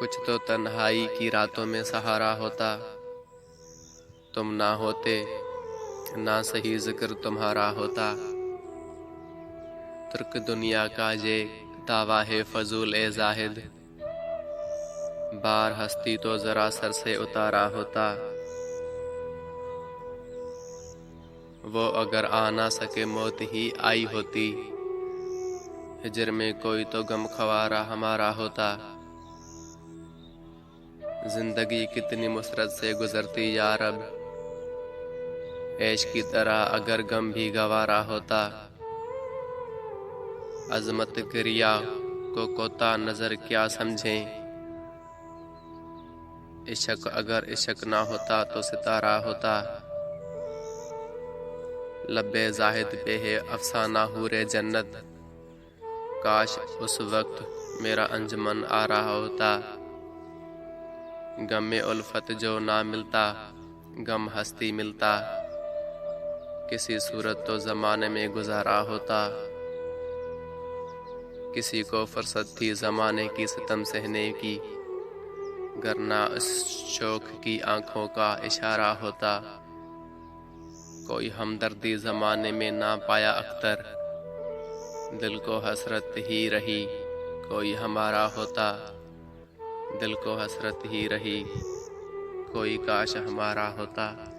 کچھ تو تنہائی کی راتوں میں سہارا ہوتا، تم نہ ہوتے نہ صحیح ذکر تمہارا ہوتا۔ ترک دنیا کا یہ دعویٰ ہے فضول اے زاہد، بار ہستی تو ذرا سر سے اتارا ہوتا۔ وہ اگر آ نہ سکے موت ہی آئی ہوتی، ہجر میں کوئی تو غم خوارا ہمارا ہوتا۔ زندگی کتنی مسرت سے گزرتی یا رب، عیش کی طرح اگر غم بھی گوارا ہوتا۔ عظمت گریا کو کوتا نظر کیا سمجھیں، عشق اگر عشق نہ ہوتا تو ستارہ ہوتا۔ لب زاہد پہ ہے افسانہ حور جنت، کاش اس وقت میرا انجمن آ رہا ہوتا۔ غم الفت جو نہ ملتا، غم ہستی ملتا، کسی صورت تو زمانے میں گزارا ہوتا۔ کسی کو فرصت تھی زمانے کی ستم سہنے کی، گرنہ اس شوق کی آنکھوں کا اشارہ ہوتا۔ کوئی ہمدردی زمانے میں نہ پایا اختر، دل کو حسرت ہی رہی کوئی ہمارا ہوتا۔ دل کو حسرت ہی رہی کوئی کاش ہمارا ہوتا۔